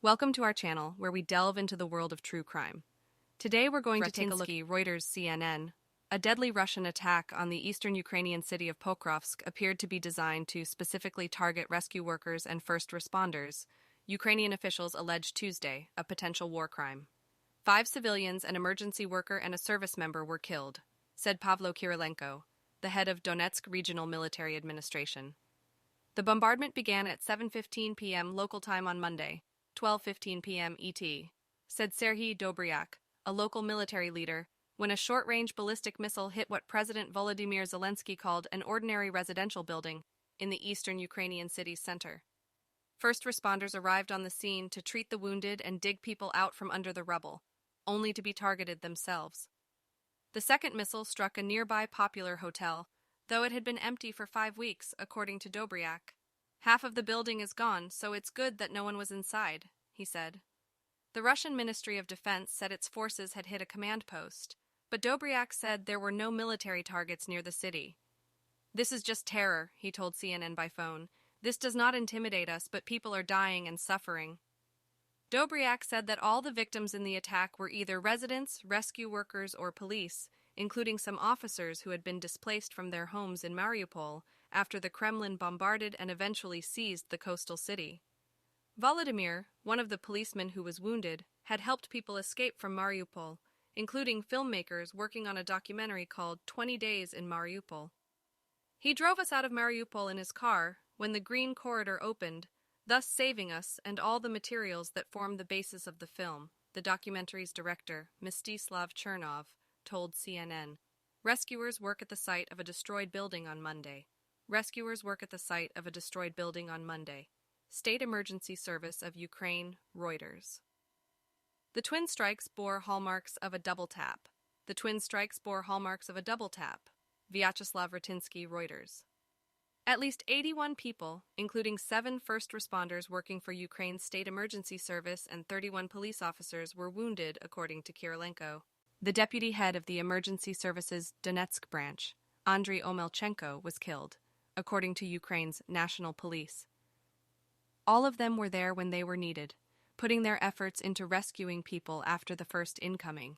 Welcome to our channel, where we delve into the world of true crime. Today we're going to take a look at Reuters CNN. A deadly Russian attack on the eastern Ukrainian city of Pokrovsk appeared to be designed to specifically target rescue workers and first responders, Ukrainian officials alleged Tuesday, a potential war crime. 5 civilians, an emergency worker, and a service member were killed, said Pavlo Kirilenko, the head of Donetsk Regional Military Administration. The bombardment began at 7:15 p.m. local time on Monday, 12:15 p.m. ET, said Serhiy Dobryak, a local military leader, when a short-range ballistic missile hit what President Volodymyr Zelensky called an ordinary residential building in the eastern Ukrainian city's center. First responders arrived on the scene to treat the wounded and dig people out from under the rubble, only to be targeted themselves. The second missile struck a nearby popular hotel, though it had been empty for 5 weeks, according to Dobryak. "Half of the building is gone, so it's good that no one was inside," he said. The Russian Ministry of Defense said its forces had hit a command post, but Dobryak said there were no military targets near the city. "This is just terror," he told CNN by phone. "This does not intimidate us, but people are dying and suffering." Dobryak said that all the victims in the attack were either residents, rescue workers, or police, including some officers who had been displaced from their homes in Mariupol after the Kremlin bombarded and eventually seized the coastal city. Volodymyr, one of the policemen who was wounded, had helped people escape from Mariupol, including filmmakers working on a documentary called 20 Days in Mariupol. "He drove us out of Mariupol in his car when the Green Corridor opened, thus saving us and all the materials that form the basis of the film," the documentary's director, Mstislav Chernov, told CNN. Rescuers work at the site of a destroyed building on Monday. State Emergency Service of Ukraine, Reuters. The twin strikes bore hallmarks of a double tap. Vyacheslav Ratinsky, Reuters. At least 81 people, including 7 first responders working for Ukraine's State Emergency Service and 31 police officers, were wounded, according to Kirilenko. The deputy head of the Emergency Service's Donetsk branch, Andriy Omelchenko, was killed, according to Ukraine's National Police. All of them were there when they were needed, putting their efforts into rescuing people after the first incoming.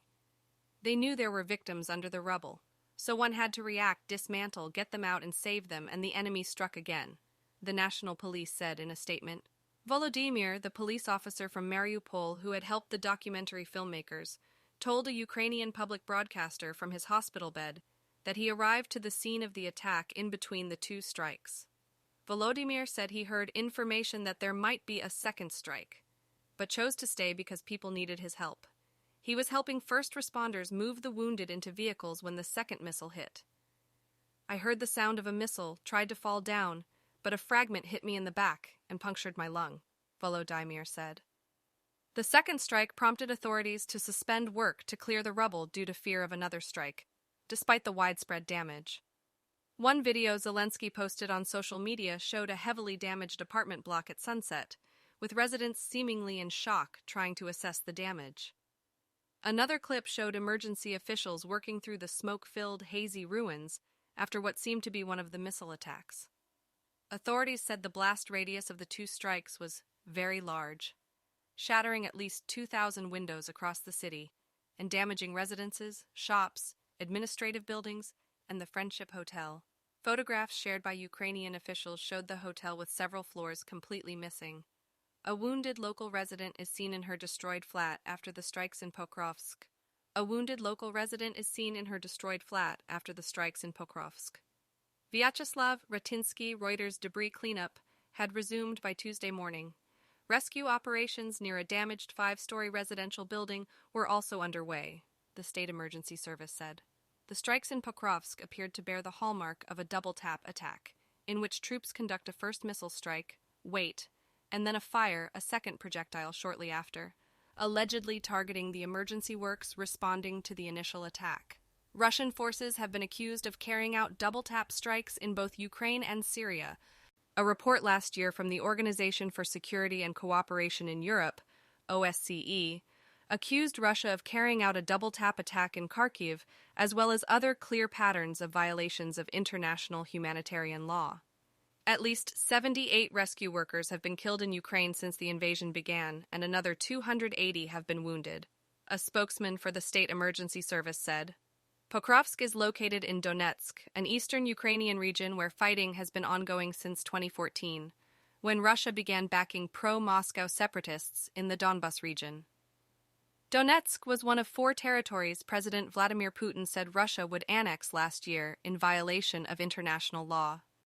They knew there were victims under the rubble, so one had to react, dismantle, get them out, and save them, and the enemy struck again, the National Police said in a statement. Volodymyr, the police officer from Mariupol who had helped the documentary filmmakers, told a Ukrainian public broadcaster from his hospital bed that he arrived to the scene of the attack in between the 2 strikes. Volodymyr said he heard information that there might be a second strike, but chose to stay because people needed his help. He was helping first responders move the wounded into vehicles when the second missile hit. "I heard the sound of a missile, tried to fall down, but a fragment hit me in the back and punctured my lung," Volodymyr said. The second strike prompted authorities to suspend work to clear the rubble due to fear of another strike, despite the widespread damage. One video Zelensky posted on social media showed a heavily damaged apartment block at sunset, with residents seemingly in shock trying to assess the damage. Another clip showed emergency officials working through the smoke-filled, hazy ruins after what seemed to be one of the missile attacks. Authorities said the blast radius of the 2 strikes was very large, shattering at least 2,000 windows across the city and damaging residences, shops, administrative buildings, and the Friendship Hotel. Photographs shared by Ukrainian officials showed the hotel with several floors completely missing. A wounded local resident is seen in her destroyed flat after the strikes in Pokrovsk. Vyacheslav Ratinsky, Reuters. Debris cleanup had resumed by Tuesday morning. Rescue operations near a damaged 5-story residential building were also underway, the State Emergency Service said. The strikes in Pokrovsk appeared to bear the hallmark of a double-tap attack, in which troops conduct a first missile strike, wait, and then fire a second projectile shortly after, allegedly targeting the emergency works responding to the initial attack. Russian forces have been accused of carrying out double-tap strikes in both Ukraine and Syria. A report last year from the Organization for Security and Cooperation in Europe, OSCE, accused Russia of carrying out a double-tap attack in Kharkiv, as well as other clear patterns of violations of international humanitarian law. At least 78 rescue workers have been killed in Ukraine since the invasion began, and another 280 have been wounded. A spokesman for the State Emergency Service said. Pokrovsk is located in Donetsk, an eastern Ukrainian region where fighting has been ongoing since 2014, when Russia began backing pro-Moscow separatists in the Donbas region. Donetsk was one of 4 territories President Vladimir Putin said Russia would annex last year in violation of international law.